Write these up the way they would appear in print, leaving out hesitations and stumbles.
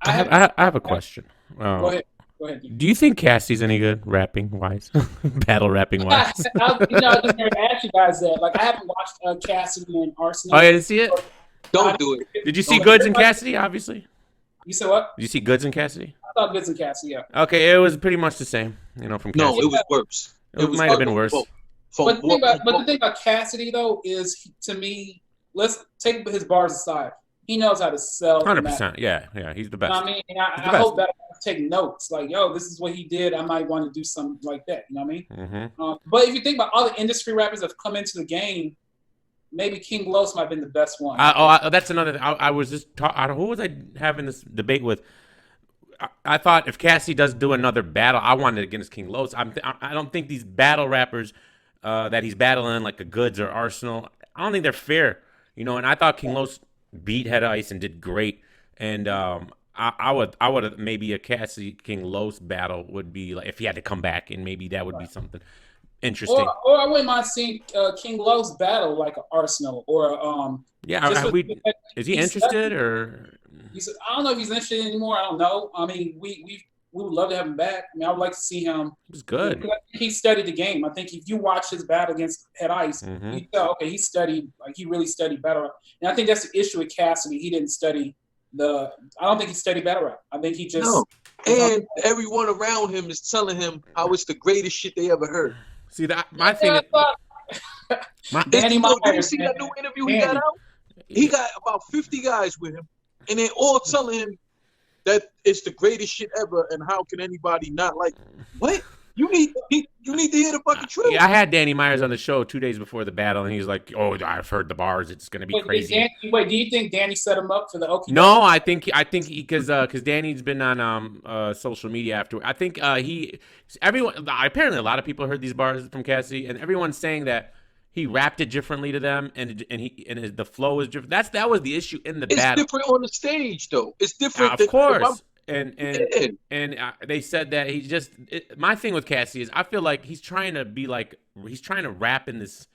I have I have a question. Go ahead. Go ahead. Do you think Cassie's any good rapping wise, battle rapping wise? I was going to ask you guys that. Like, I haven't watched Cassidy and Oh, Arsenal. yeah, did you see it? I, Don't do it. Did you see Don't do Goods it. and Cassidy? Obviously. you said what? Did you see Goods and Cassidy? I thought Goods and Cassidy, yeah. Okay, it was pretty much the same. From No, Cassidy. it was worse. It It was might have worse been from worse. both. From both. But the thing about Cassidy though is, to me, let's take his bars aside. He knows how to sell. 100%. Yeah, he's the You know best. what I mean? And He's the I best. hope that I take notes. Like, yo, this is what he did. I might want to do something like that. You know what I mean? Hmm. But if you think about all the industry rappers that have come into the game, maybe King Los might have been the best one. That's another. I was just who was I having this debate with? I thought if Cassidy does do another battle, I wanted against King Los. I don't think these battle rappers that he's battling, like the Goods or Arsenal, I don't think they're fair. And I thought King Los beat Head Ice and did great. And I would maybe a Cassidy King Los battle would be like if he had to come back, and maybe that would be something interesting. Or I wouldn't mind seeing King Los battle like an Arsenal or Yeah, is he interested or? I don't know if he's interested anymore. I don't know. I mean, we would love to have him back. I mean, I would like to see him. He was good. He studied the game. I think if you watch his battle against Head Ice, you tell, okay, he really studied battle rap. And I think that's the issue with Cassidy. He didn't study I don't think he studied battle rap. I think he just. No. And everyone around him is telling him how it's the greatest shit they ever heard. See that my thing. Danny Myers. Did you see that new interview he got out? He got about 50 guys with him, and they all telling him that it's the greatest shit ever, and how can anybody not like what? You need to hear the fucking truth. Yeah, I had Danny Myers on the show 2 days before the battle, and he's like, "Oh, I've heard the bars. It's gonna be crazy." Wait, do you think Danny set him up for the Okie? No, I think because Danny's been on social media after. I think everyone apparently a lot of people heard these bars from Cassidy, and everyone's saying that he rapped it differently to them, and the flow is different. That was the issue in the battle. It's different on the stage, though. It's different. Of course. And they said that he just my thing with Cassie is I feel like he's trying to rap in this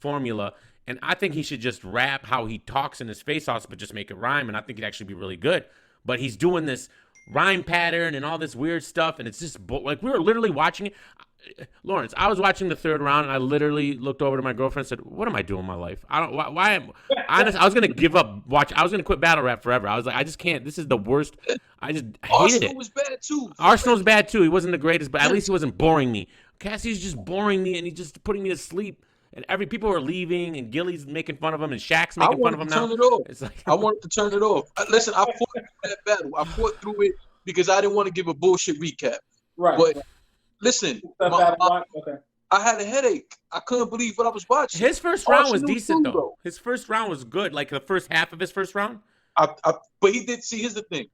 formula, and I think he should just rap how he talks in his face-offs, but just make it rhyme, and I think it'd actually be really good. But he's doing this rhyme pattern and all this weird stuff, and it's just like we were literally watching it. Lawrence, I was watching the third round, and I literally looked over to my girlfriend and said, "What am I doing in my life? I don't. Why am I was gonna give up watch. I was gonna quit battle rap forever. I was like, I just can't. This is the worst. I just hated Arsenal it. was bad too. Arsenal's bad too. He wasn't the greatest, but at least he wasn't boring me. Cassie's just boring me, and he's just putting me to sleep. And people are leaving, and Gilly's making fun of him, and Shaq's making fun of him now. Turn it off. It's like I wanted to turn it off. Listen, I fought through that battle. I fought through it because I didn't want to give a bullshit recap. Right. But listen, okay. I had a headache. I couldn't believe what I was watching. his first round was Arsenal decent too, though. His first round was good. Like the first half of his first round. But he did see. Here's the thing.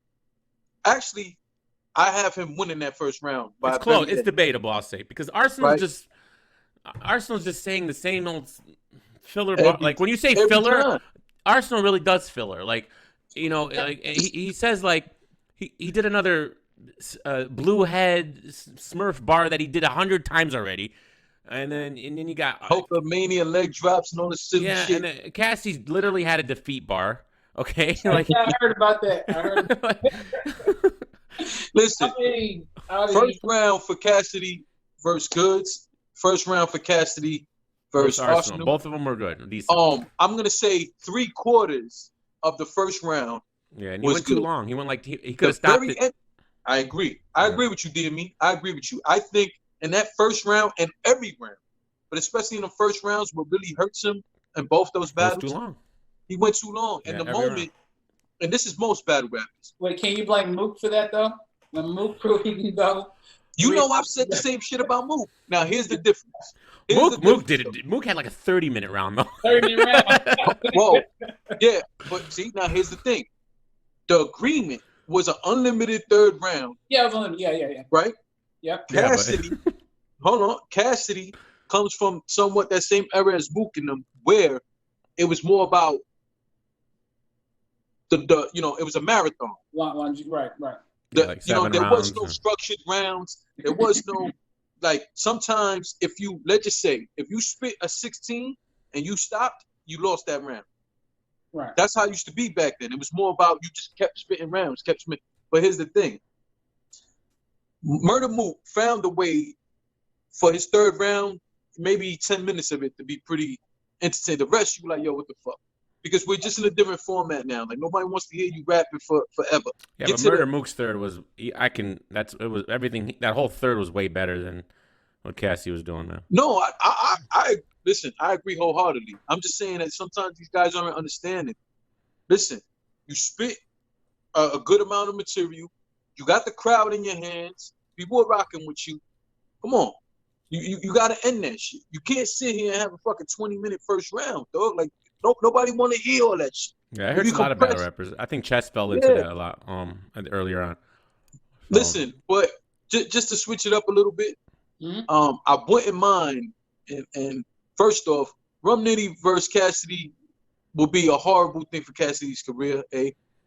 Actually, I have him winning that first round. It's close. It's debatable, I'll say, because Arsenal's just saying the same old filler. Like when you say filler, time. Arsenal really does filler. Like like he says like he did another blue head Smurf bar that he did 100 times already, and then you got Hulkamania leg drops and all this silly shit. And then Cassie's literally had a defeat bar. Okay, like yeah, I heard about that. Listen, first round for Cassidy versus Goods. First round for Cassidy versus Arsenal. Both of them were good. Decent. I'm gonna say 3/4 of the first round. Yeah, and he went too long. He went like he could have stopped it. I agree. I agree with you, DME. I agree with you. I think in that first round and every round, but especially in the first rounds, what really hurts him in both those battles, too long. He went too long. And the moment, round. And this is most battle rappers. Wait, can you blame Mook for that though? When Mook proved he can go. You know I've said the same shit about Mook. Now here's the difference. Mook did it. Mook had like a 30-minute round though. 30-minute round. Whoa. Yeah, but see, now here's the thing. The agreement was an unlimited third round. Yeah, it was unlimited. Yeah. Right? Yep. Cassidy, hold on. Cassidy comes from somewhat that same era as Mook in them, where it was more about the it was a marathon. Right. There was no structured rounds. There was no like sometimes if you spit a 16 and you stopped, you lost that round. Right. That's how it used to be back then. It was more about you just kept spitting rounds, kept spitting. But here's the thing. Murder Mook found a way for his third round, maybe 10 minutes of it to be pretty entertaining. The rest, you like, yo, what the fuck? Because we're just in a different format now. Like, nobody wants to hear you rapping forever. Yeah, but Murder Mook's third was, it was everything. That whole third was way better than what Cassidy was doing, man. No, I listen, I agree wholeheartedly. I'm just saying that sometimes these guys aren't understanding. Listen, you spit a good amount of material. You got the crowd in your hands. People are rocking with you. Come on. You got to end that shit. You can't sit here and have a fucking 20-minute first round, dog. Like, nobody want to hear all that shit. Yeah, I heard a lot of battle rappers. I think Chess fell into that a lot earlier on. So. Listen, but just to switch it up a little bit, I wouldn't mind. And first off, Rum Nitty versus Cassidy will be a horrible thing for Cassidy's career,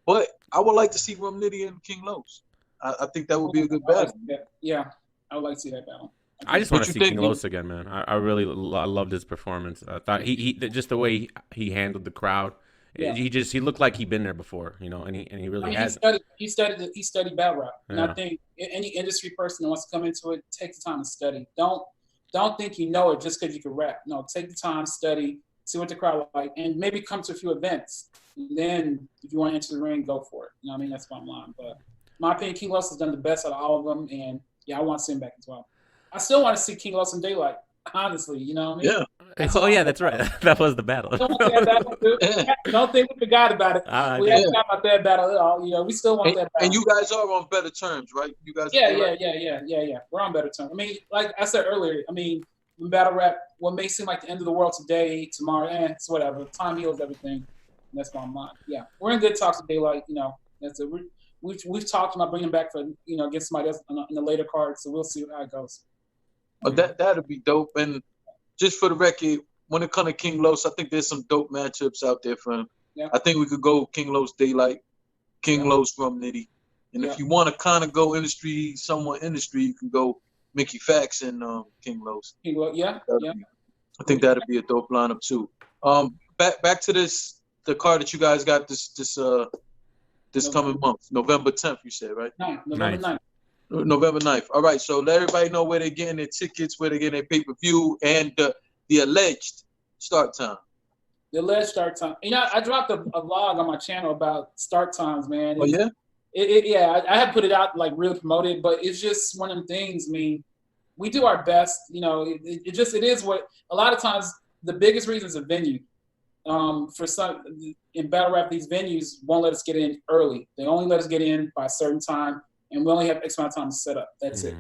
but I would like to see Rum Nitty and King Los. I think that would be a good battle. Yeah, I would like to see that battle. I just want to see King Los again, man. I really loved his performance. I thought he just the way he handled the crowd. Yeah. He looked like he'd been there before, you know, and he really has. He studied battle rap, and I think any industry person that wants to come into it, take the time to study. Don't think you know it just because you can rap. No, take the time, study, see what the crowd like, and maybe come to a few events. And then, if you want to enter the ring, go for it. You know what I mean? That's bottom line. But in my opinion, King Los has done the best out of all of them, and yeah, I want to see him back as well. I still want to see King Los in Daylight, honestly. You know what I mean? Yeah. Yeah, that's right. That was the battle. Don't think we forgot about it. We haven't forgot about that battle at all. You know, we still want that battle. And you guys are on better terms, right? You guys. Yeah. We're on better terms. I mean, like I said earlier, in battle rap, what may seem like the end of the world today, tomorrow, it's whatever. Time heals everything. And that's my mind. Yeah, we're in good talks with Daylight. You know, that's it. We've talked about bringing back for get somebody else in the later card. So we'll see how it goes. That'd be dope. And just for the record, when it comes to King Los, I think there's some dope matchups out there for him. Yeah. I think we could go King Los Daylight, King Los Rum Nitty. And if you want to kind of go somewhat industry, you can go Mickey Fax and King Los. Yeah. I think that'd be a dope lineup too. Back to the card that you guys got this coming month, November 10th, you said, right? November 9th. November 9th. All right, so let everybody know where they're getting their tickets, where they're getting their pay-per-view, and the alleged start time. The alleged start time. You know, I dropped a vlog on my channel about start times, man. Oh, yeah? I had put it out, like, really promoted, but it's just one of them things. I mean, we do our best. You know, it is what – a lot of times the biggest reason is a venue. For some – in battle rap, these venues won't let us get in early. They only let us get in by a certain time. And we only have X amount of time to set up. That's it.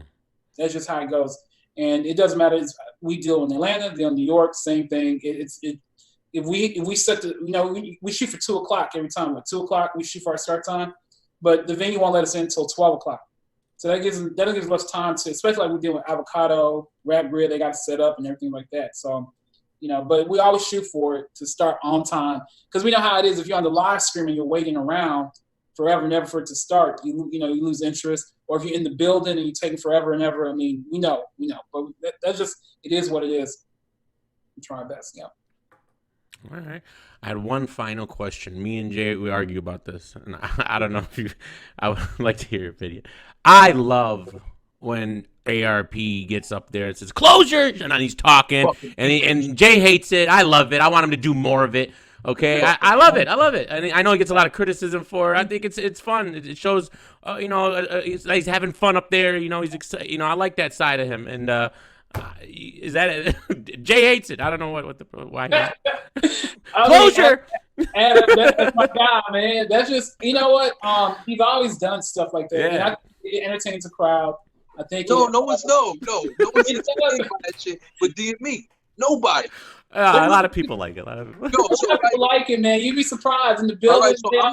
That's just how it goes. And it doesn't matter. We deal in Atlanta, deal in New York, same thing. If we set we shoot for 2:00 every time. Like 2:00, we shoot for our start time, but the venue won't let us in until 12:00. So that gives us time to, especially like we deal with Avocado, Rap Grid, they got to set up and everything like that. So, but we always shoot for it to start on time because we know how it is. If you're on the live stream and you're waiting around forever and ever for it to start, you lose interest. Or if you're in the building and you're taking forever and ever, I mean, we know. But that's just, it is what it is. We try our best, yeah. All right. I had one final question. Me and Jay, we argue about this, and I don't know if I would like to hear your opinion. I love when ARP gets up there and says, closure, and then he's talking, and Jay hates it. I love it. I want him to do more of it. Okay, I love it. I know he gets a lot of criticism for it. I think it's fun. It shows, he's having fun up there. He's excited. I like that side of him. And is that it? Jay hates it. I don't know why. Closure. That's my guy, man. That's just he's always done stuff like that. Yeah. It entertains the crowd. I think no one's entertained by that shit but me. Nobody. A lot of people like it. People like it, man. You'd be surprised in the building. All right, so I'm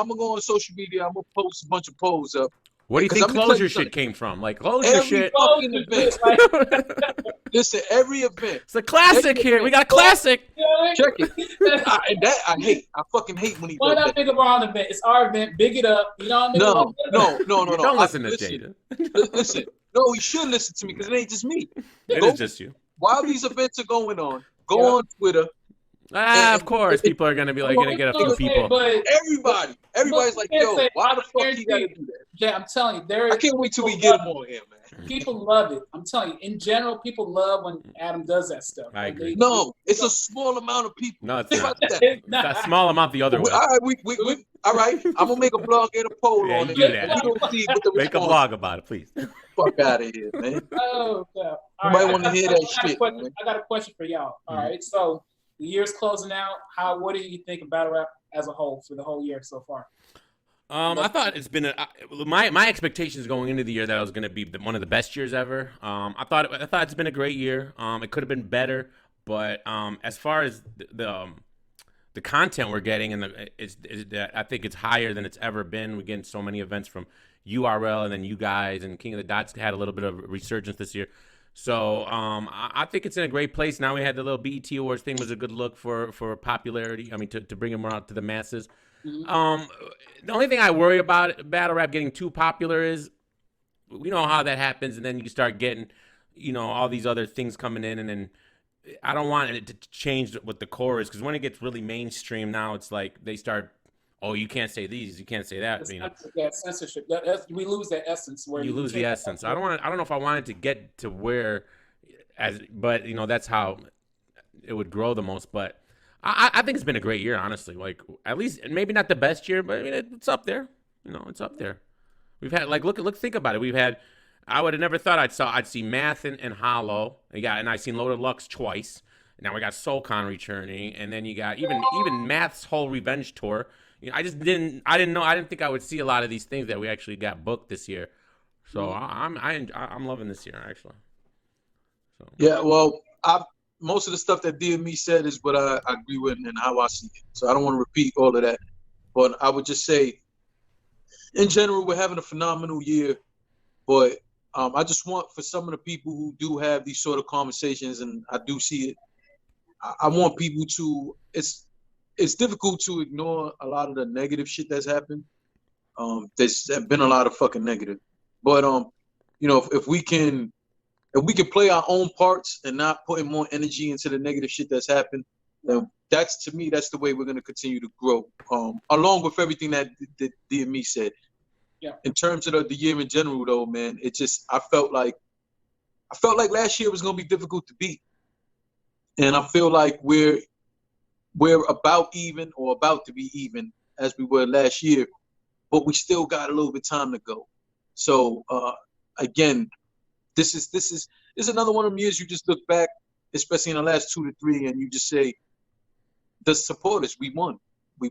gonna go on social media. I'm gonna post a bunch of polls up. What do you think closure shit came from? Like closure shit. Fucking event. Listen, every event. It's a classic here. We got a classic. Check it. I hate. I fucking hate when he does that. Why not big up our own event? It's our event. Big it up. You know what I mean? No. Don't listen to Jada. Listen. No, he should listen to me because it ain't just me. It is just you. While these events are going on, go on Twitter Of course, people are gonna be like, gonna get a few people. But everybody's like, yo, why the fuck you gotta do that? Yeah, I'm telling you, I can't wait till we get him on here, man. People love it. I'm telling you, in general, people love when Adam does that stuff. I agree. No, it's a small amount of people. No, it's not. It's a small amount the other way. All right, all right. I'm gonna make a blog and a poll on it. Do that. Make a blog about it, please. Fuck out of here, man. Oh, no. You might want to hear that shit. I got a question for y'all. All right, so the year's closing out. What do you think of battle rap as a whole for the whole year so far? I thought it's been my expectations going into the year that it was going to be one of the best years ever. I thought it's been a great year. It could have been better, but as far as the content we're getting and I think it's higher than it's ever been. We're getting so many events from URL, and then you guys and King of the Dots had a little bit of resurgence this year. So I think it's in a great place. Now we had the little BET Awards thing was a good look for popularity. I mean, to bring them out to the masses. The only thing I worry about battle rap getting too popular is we know how that happens, and then you start getting, all these other things coming in, and then I don't want it to change what the core is, because when it gets really mainstream now, it's like they start, oh, you can't say these, you can't say that. That censorship. We lose that essence. Where you lose the essence. I don't know if I wanted to get to where, but that's how it would grow the most. But I think it's been a great year, honestly. Like, at least maybe not the best year, but I mean it's up there. It's up there. We've had think about it. We've had. I would have never thought I'd see Math and Hollow. And I seen Loaded Lux twice. Now we got SoulCon returning, and then you got even Math's whole revenge tour. I didn't think I would see a lot of these things that we actually got booked this year. So I'm loving this year, actually. So. Yeah, well, most of the stuff that DME said is what I agree with and how I see it. So I don't want to repeat all of that. But I would just say, in general, we're having a phenomenal year. But I just want, for some of the people who do have these sort of conversations, and I do see it, I want people to, it's difficult to ignore a lot of the negative shit that's happened. There's been a lot of fucking negative. But, if we can play our own parts and not putting more energy into the negative shit that's happened, then to me, that's the way we're going to continue to grow, along with everything that DME said. Yeah. In terms of the year in general, though, man, I felt like last year was going to be difficult to beat. And I feel like we're about even or about to be even as we were last year, but we still got a little bit of time to go. So, again, this is another one of them years you just look back, especially in the last 2 to 3, and you just say, the supporters, we won. We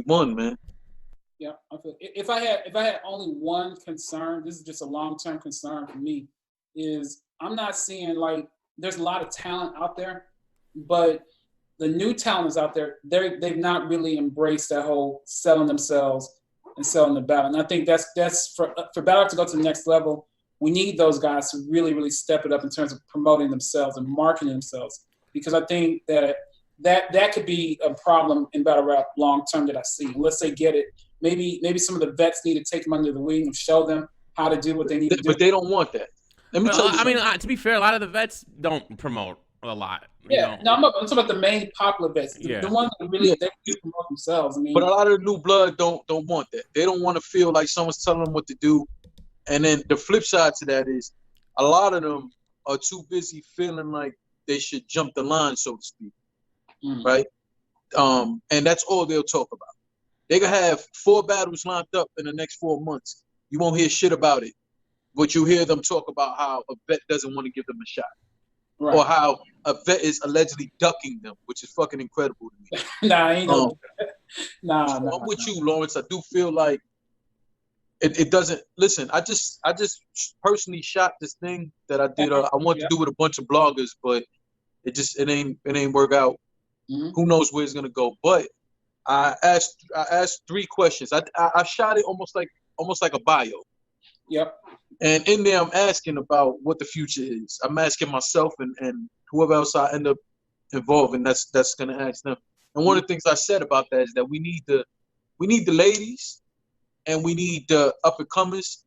won, man. Yeah, if I had only one concern, this is just a long-term concern for me, is I'm not seeing, like, there's a lot of talent out there, but the new talent is out there. They've not really embraced that whole selling themselves and selling the battle. And I think that's for battle to go to the next level. We need those guys to really, really step it up in terms of promoting themselves and marketing themselves, because I think that could be a problem in battle rap long term that I see. Unless they get it, maybe some of the vets need to take them under the wing and show them how to do what they need to do. But they don't want that. Let me tell you something. To be fair, a lot of the vets don't promote a lot. Yeah, no, I'm talking about the main popular vets. The ones that really they promote themselves. But a lot of the new blood don't want that. They don't want to feel like someone's telling them what to do. And then the flip side to that is a lot of them are too busy feeling like they should jump the line, so to speak. Right? And that's all they'll talk about. They can have 4 battles lined up in the next 4 months. You won't hear shit about it. But you hear them talk about how a vet doesn't want to give them a shot. Right. Or how a vet is allegedly ducking them, which is fucking incredible to me. I'm with you, Lawrence. I do feel like it doesn't. Listen, I just personally shot this thing that I did. I wanted to do with a bunch of bloggers, but it ain't work out. Mm-hmm. Who knows where it's gonna go? But I asked 3 questions. I shot it almost like a bio. Yep. And in there, I'm asking about what the future is. I'm asking myself and whoever else I end up involving. That's gonna ask them. And one of the things I said about that is that we need the ladies and we need the up and comers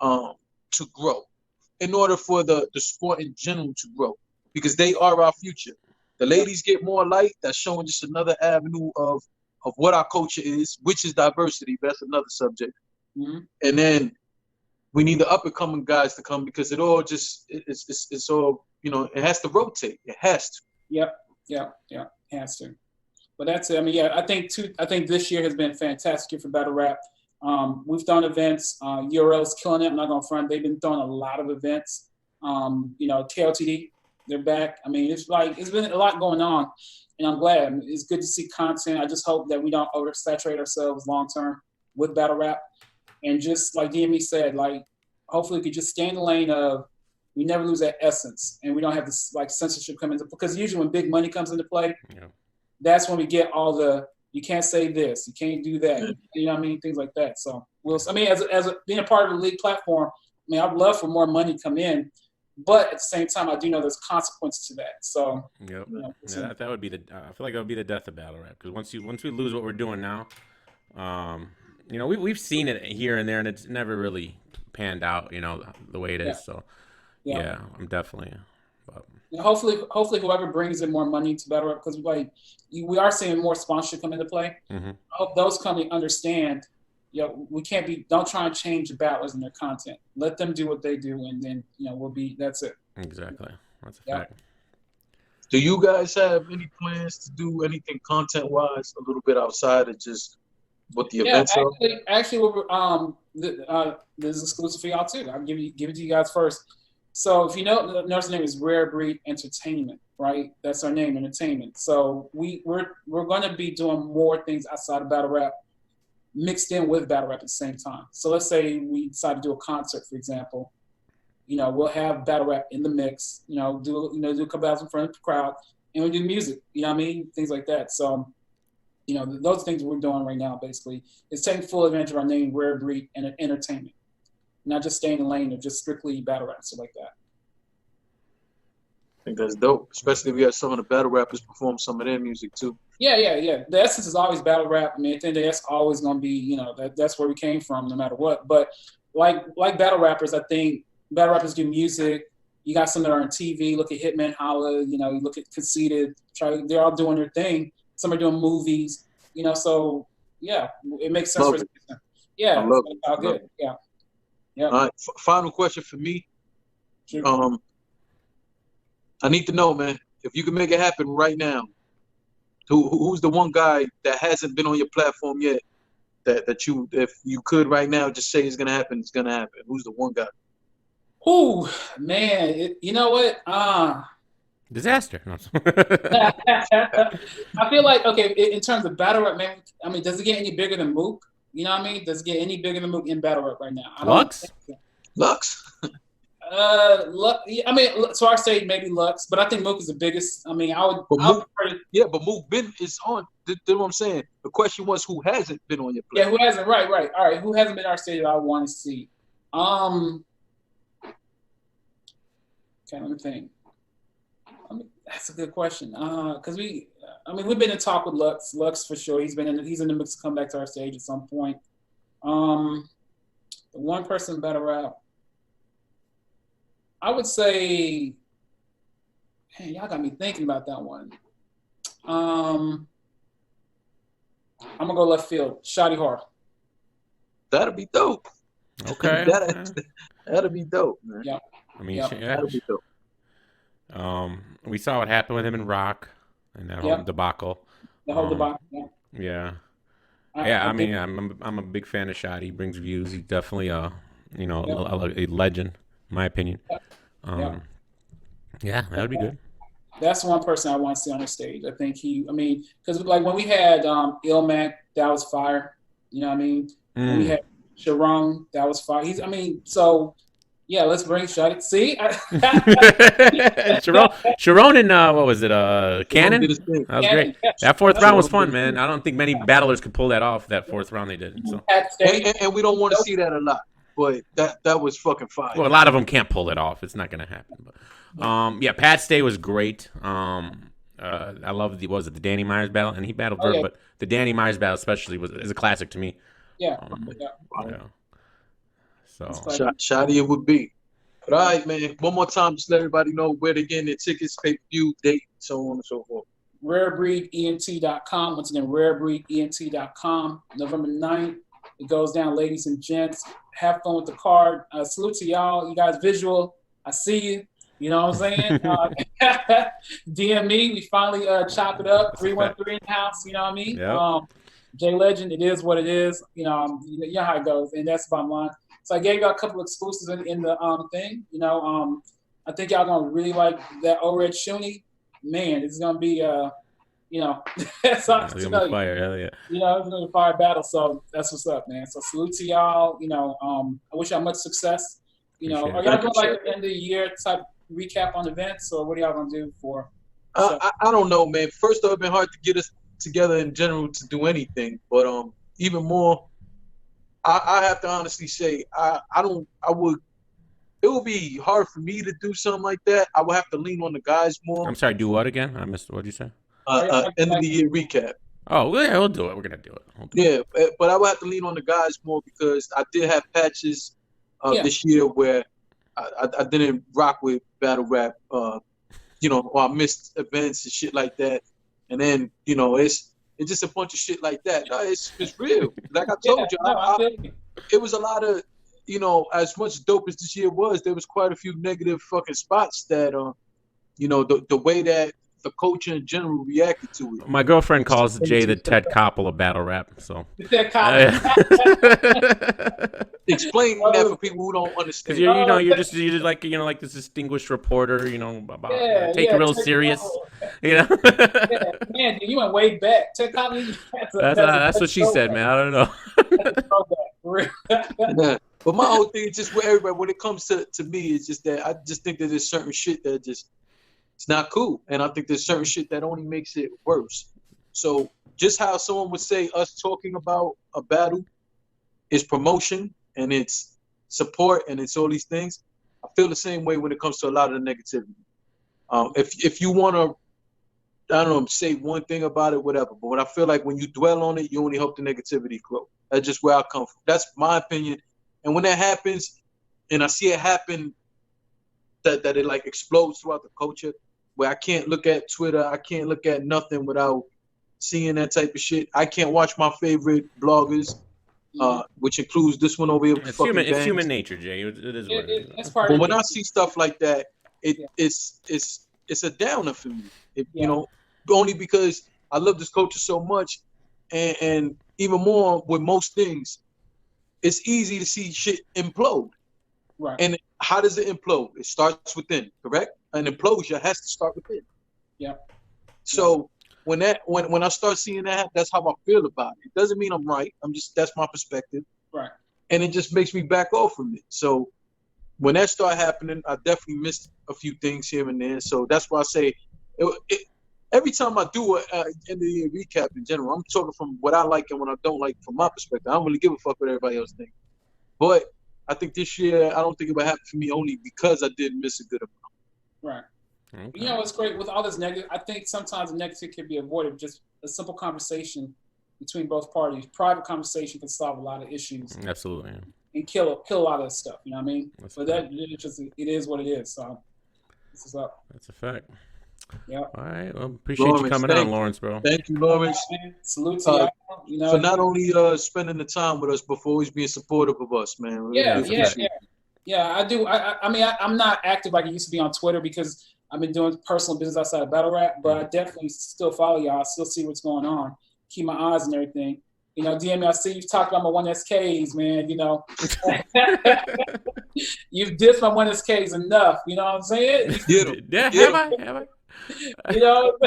to grow in order for the sport in general to grow, because they are our future. The ladies get more light. That's showing just another avenue of what our culture is, which is diversity. That's another subject. Mm-hmm. And then we need the up and coming guys to come because it all just it's all, you know, it has to rotate. It has to. Yep. It has to. But that's it. I mean, yeah, I think this year has been a fantastic year for battle rap. We've done events. URL's killing it. I'm not gonna front. They've been throwing a lot of events. You know, KLTD, they're back. I mean, it's been a lot going on, and I'm glad. It's good to see content. I just hope that we don't oversaturate ourselves long term with battle rap. And just like DME said, like, hopefully we could just stay in the lane of we never lose that essence, and we don't have this like censorship come into, because usually when big money comes into play, that's when we get all the, you can't say this, you can't do that, you know what I mean, things like that. So as being a part of the league platform, I mean, I'd love for more money to come in, but at the same time, I do know there's consequences to that. So you know, that would be the I feel like that would be the death of battle rap, because once we lose what we're doing now. You know, we've seen it here and there, and it's never really panned out, you know, the way it is. So, yeah, I'm definitely. But. And hopefully, whoever brings in more money to battle rap, because we are seeing more sponsorship come into play. Mm-hmm. I hope those companies understand. You know, we can't be. Don't try and change the battlers and their content. Let them do what they do, and then we'll be. That's it. Exactly. That's a fact. Do you guys have any plans to do anything content wise, a little bit outside of just what the events are? Actually, this is exclusive for y'all too. I'll give it to you guys first. So if you know, the nurse name is Rbe'S Entertainment, right? That's our name, entertainment. So we're going to be doing more things outside of battle rap, mixed in with battle rap at the same time. So let's say we decide to do a concert, for example. You know, we'll have battle rap in the mix. You know, do a couple hours in front of the crowd, and we do music. You know what I mean? Things like that. So. You know, those things we're doing right now, basically, is taking full advantage of our name, Rbe'S and Entertainment. Not just staying in the lane of just strictly battle rap, stuff like that. I think that's dope, especially if we have some of the battle rappers perform some of their music too. Yeah. The essence is always battle rap. I mean, I think that's always going to be, you know, that's where we came from, no matter what. But like battle rappers, I think battle rappers do music. You got some that are on TV. Look at Hitman Holla. You know, you look at Cassidy. They're all doing their thing. Some are doing movies, you know, so yeah, it makes sense. Yeah, I love all good. Yeah. All right, final question for me. Sure. I need to know, man, if you can make it happen right now, who's the one guy that hasn't been on your platform yet that you, if you could right now just say it's gonna happen, it's gonna happen? Who's the one guy? Oh man, you know what? Disaster. I feel like, okay, in terms of battle rap, man, I mean, does it get any bigger than Mook? You know what I mean? Does it get any bigger than Mook in battle rap right now? Lux? Lux? I mean, so our stage maybe Lux, but I think Mook is the biggest. I mean, but Mook is on. You know what I'm saying? The question was, who hasn't been on your platform? Yeah, who hasn't? Right. All right, who hasn't been our stage that I want to see? Okay, let me think. That's a good question. Because we've been in talk with Lux for sure. He's in the mix to come back to our stage at some point. The one person battle rap, I would say, man, y'all got me thinking about that one. I'm gonna go left field. Shotty Horror. That'll be dope. Okay. That'll be dope, man. Yeah. I mean, that'll be dope. We saw what happened with him in Rock and that whole debacle. The whole debacle. Yeah. I'm a big fan of Shotty. He brings views. He's definitely a legend, in my opinion. Yeah, that would be good. That's one person I want to see on the stage. I think because like when we had Ilmac, that was fire. You know what I mean? When we had Sharon, that was fire. Yeah, let's bring Shotty. See? Sharon and what was it? Cannon? That was great. That fourth round was fun, man. I don't think many battlers could pull that off, that fourth round they did. So. And we don't want to see that a lot. But that was fucking fire. Well, a lot of them can't pull it off. It's not going to happen. But, Pat Stay was great. I love the Danny Myers battle, and he battled Verb, but the Danny Myers battle especially is a classic to me. Yeah. So Shotty it would be. But all right, man. One more time, just let everybody know where they're getting their tickets, pay-per-view, date, so on and so forth. RareBreedENT.com. Once again, RareBreedENT.com. November 9th. It goes down, ladies and gents. Have fun with the card. Salute to y'all. You guys visual. I see you. You know what I'm saying? DM me. We finally chop it up. 313 in the house. You know what I mean? Yep. J Legend, it is what it is. You know how it goes. And that's the bottom line. So I gave y'all a couple of exclusives in the thing. You know, I think y'all going to really like that O-Red Shuni. Man, this is going to be, you know, that's all it's gonna be fire. Hell yeah. You know, it's going to be a fire battle. So that's what's up, man. So salute to y'all. You know, I wish y'all much success. You know, are y'all doing like an end of the year type recap on events, or what are y'all going to do for? I don't know, man. First off, it's been hard to get us together in general to do anything, but even more, I have to honestly say, it would be hard for me to do something like that. I would have to lean on the guys more. I'm sorry, do what again? I missed. What'd you say? End of the year recap. Oh, yeah, we'll do it. We're gonna do it. But I would have to lean on the guys more because I did have patches this year where I didn't rock with battle rap. You know, or I missed events and shit like that. And then, you know, it's just a bunch of shit like that. No, it's real. Like I told you, it was a lot of, you know, as much dope as this year was, there was quite a few negative fucking spots that, you know, the way that the culture in general reacted to it. My girlfriend calls Jay the Ted Koppel of battle rap. So Ted Koppel. Explain that for people who don't understand. Because you're just like this distinguished reporter. You know, about take it real serious. You know. Man, you went way back. Ted Koppel. That's what she said, man. I don't know. Yeah. But my whole thing is just with everybody. When it comes to me, it's just that I just think that there's certain shit that just it's not cool, and I think there's certain shit that only makes it worse. So just how someone would say us talking about a battle is promotion and it's support and it's all these things, I feel the same way when it comes to a lot of the negativity. If you want to, I don't know, say one thing about it, whatever. But when I feel like when you dwell on it, you only help the negativity grow. That's just where I come from. That's my opinion. And when that happens, and I see it happen, that it like explodes throughout the culture, where I can't look at Twitter, I can't look at nothing without seeing that type of shit. I can't watch my favorite bloggers, which includes this one over here. It's human nature, Jay. It is what it is. But when I see stuff like that, it's a downer for me. You know, only because I love this culture so much, and even more with most things, it's easy to see shit implode. Right. And how does it implode? It starts within, correct? An implosion has to start within. Yeah. So when I start seeing that, that's how I feel about it. It doesn't mean I'm right. That's my perspective. Right. And it just makes me back off from it. So when that started happening, I definitely missed a few things here and there. So that's why I say every time I do an end of the year recap in general, I'm talking from what I like and what I don't like from my perspective. I don't really give a fuck what everybody else thinks. But I think this year, I don't think it would happen for me only because I did miss a good amount. Right. Okay. You know, it's great with all this negative. I think sometimes the negative can be avoided. Just a simple conversation between both parties. Private conversation can solve a lot of issues. Absolutely. Yeah. And kill a lot of stuff. You know what I mean? But it is what it is. So this is up. That's a fact. Yeah. All right. Well, appreciate you coming on, Lawrence, bro. Thank you, Lawrence. Salute to y'all. You know, for not only spending the time with us, but for always being supportive of us, man. Yeah, I do. I mean, I'm not active like I used to be on Twitter because I've been doing personal business outside of battle rap, but I definitely still follow y'all. I still see what's going on. Keep my eyes and everything. You know, DM me. I see you've talked about my 1SKs, man. You know, you've dissed my 1SKs enough. You know what I'm saying? Yeah, have I? You know,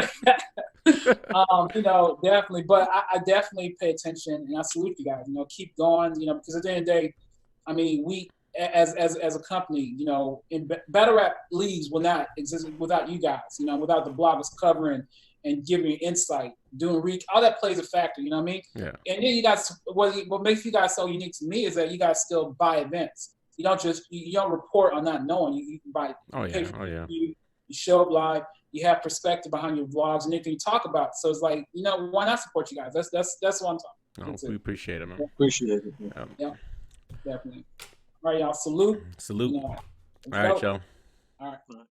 you know, definitely. But I definitely pay attention, and I salute you guys. You know, keep going. You know, because at the end of the day, I mean, we as a company, you know, in battle rap leagues will not exist without you guys. You know, without the bloggers covering and giving you insight, doing all that plays a factor. You know what I mean? Yeah. And then you guys, what makes you guys so unique to me is that you guys still buy events. You don't you don't report on not knowing. You buy. You show up live. You have perspective behind your vlogs and anything you talk about. So it's like, you know, why not support you guys? That's what I'm talking. Oh, we appreciate it, man. Appreciate it. Yeah, definitely. All right, y'all. Salute. Salute. You know, all right, y'all. All right.